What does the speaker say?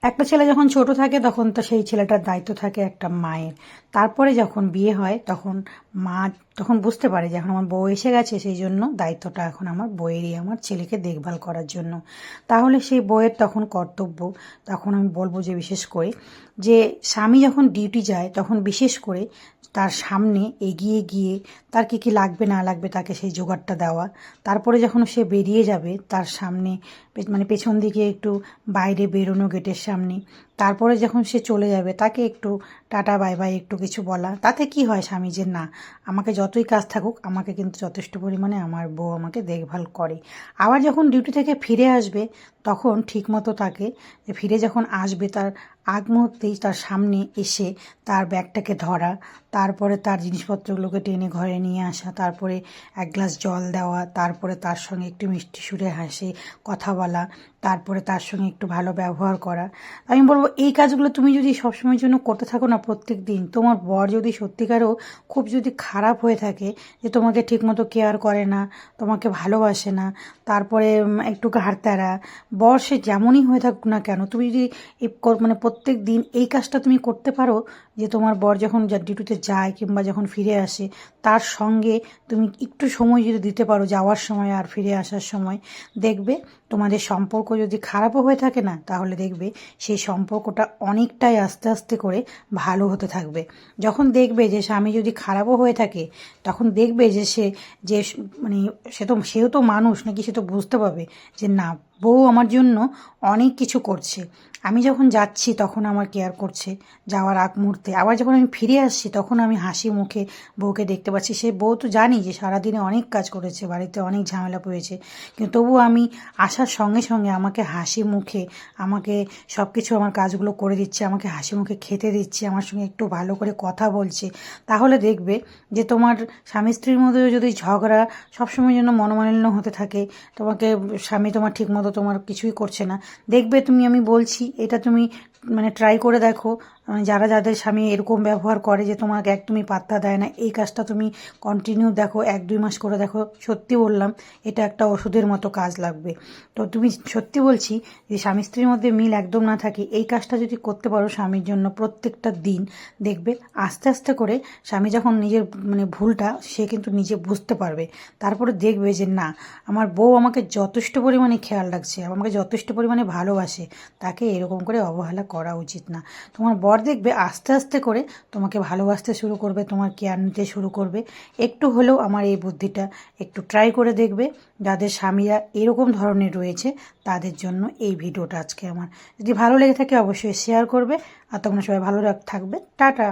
একটা ছেলে যখন ছোট থাকে তখন তো সেই ছেলেটার দায়িত্ব থাকে একটা মায়ের। তারপরে যখন বিয়ে হয় তখন মা তখন বুঝতে পারে যে এখন আমার বউ এসে গেছে, সেই জন্য দায়িত্বটা এখন আমার বউয়েরই, আমার ছেলেকে দেখভাল করার জন্য। তাহলে সেই বউয়ের তখন কর্তব্য, তখন আমি বলবো যে বিশেষ করে যে স্বামী যখন ডিউটি যায় তখন বিশেষ করে তার সামনে এগিয়ে গিয়ে তার কী কী লাগবে না লাগবে তাকে সেই জোগাড়টা দেওয়া। তারপরে যখন সে বেরিয়ে যাবে তার সামনে মানে পেছন দিকে একটু বাইরে বেরোনো গেটের সামনে, তারপরে যখন সে চলে যাবে তাকে একটু টাটা বাই বাই একটু কিছু বলা। তাতে কি হয় স্বামী যে না, আমাকে যতই কাজ থাকুক আমাকে কিন্তু যথেষ্ট পরিমাণে আমার বউ আমাকে দেখভাল করে। আবার যখন ডিউটি থেকে ফিরে আসবে তখন ঠিকমতো তাকে ফিরে যখন আসবে তার আগ মুহূর্তেই তার সামনে এসে তার ব্যাগটাকে ধরা, তারপরে তার জিনিসপত্রগুলোকে টেনে ঘরে নিয়ে আসা, তারপরে এক গ্লাস জল দেওয়া, তারপরে তার সঙ্গে একটু মিষ্টি সুরে হাসি কথা বলা, তারপরে তার সঙ্গে একটু ভালো ব্যবহার করা। আমি বলবো এই কাজগুলো তুমি যদি সবসময়ের জন্য করতে থাকো না প্রত্যেক দিন, তোমার বর যদি সত্যিকারও খুব যদি খারাপ হয়ে থাকে যে তোমাকে ঠিকমতো কেয়ার করে না, তোমাকে ভালোবাসে না, তারপরে একটু ঘাড়ত্যাড়া, বর সে যেমনই হয়ে থাকুক না কেন, তুমি যদি মানে প্রত্যেক দিন এই কাজটা তুমি করতে পারো যে তোমার বর যখন ডিউটিতে যায় কিংবা যখন ফিরে আসে তার সঙ্গে তুমি একটু সময় যদি দিতে পারো যাওয়ার সময় আর ফিরে আসার সময়, দেখবে তোমাদের সম্পর্ক যদি খারাপও হয়ে থাকে না তাহলে দেখবে সেই সম্পর্কটা অনেকটাই আস্তে আস্তে করে ভালো হতে থাকবে। যখন দেখবে যে স্বামী যদি খারাপও হয়ে থাকে তখন দেখবে যে সে যে মানে সেও তো মানুষ নাকি, সে তো বুঝতে পারবে যে না, বউ আমার জন্য অনেক কিছু করছে। আমি যখন যাচ্ছি তখন আমার কেয়ার করছে, যাওয়ার আগ মুহূর্তে আবার যখন আমি ফিরে আসছি তখন আমি হাসি মুখে বউকে দেখতে পাচ্ছি। সে বউ তো জানি যে সারাদিনে অনেক কাজ করেছে, বাড়িতে অনেক ঝামেলা পড়েছে, কিন্তু তবুও আমি আসার সঙ্গে সঙ্গে আমাকে হাসি মুখে আমাকে সব কিছু আমার কাজগুলো করে দিচ্ছে, আমাকে হাসি মুখে খেতে দিচ্ছে, আমার সঙ্গে একটু ভালো করে কথা বলছে। তাহলে দেখবে যে তোমার স্বামী স্ত্রীর মধ্যে যদি ঝগড়া সবসময়ের জন্য মনোমালিন্য হতে থাকে, তোমাকে স্বামী তোমার ঠিকমতো তোমার কিছুই করছে না, দেখবে তুমি, আমি বলছি এটা তুমি মানে ট্রাই করে দেখো। যারা যাদের স্বামী এরকম ব্যবহার করে যে তোমাকে একদমই পাত্তা দেয় না, এই কাজটা তুমি কন্টিনিউ দেখো, 1-2 মাস করে দেখো, সত্যি বললাম এটা একটা ওষুধের মতো কাজ লাগবে। তো তুমি সত্যি বলছি যে স্বামী স্ত্রীর মধ্যে মিল একদম না থাকে, এই কাজটা যদি করতে পারো স্বামীর জন্য প্রত্যেকটা দিন, দেখবে আস্তে আস্তে করে স্বামী যখন নিজের মানে ভুলটা সে কিন্তু নিজে বুঝতে পারবে। তারপরে দেখবে যে না, আমার বউ আমাকে যথেষ্ট পরিমাণে খেয়াল রাখছে, আমাকে যথেষ্ট পরিমাণে ভালোবাসে, তাকে এরকম করে অবহেলা করা উচিত না। তোমার বর দেখবে আস্তে আস্তে করে তোমাকে ভালোবাসতে শুরু করবে, তোমার কেয়ার নিতে শুরু করবে। একটু হলেও আমার এই বুদ্ধিটা একটু ট্রাই করে দেখবে। যাদের স্বামীরা এরকম ধরনের রয়েছে তাদের জন্য এই ভিডিওটা আজকে আমার। যদি ভালো লেগে থাকে অবশ্যই শেয়ার করবে। আর তোমরা সবাই ভালো থাকবে। টাটা।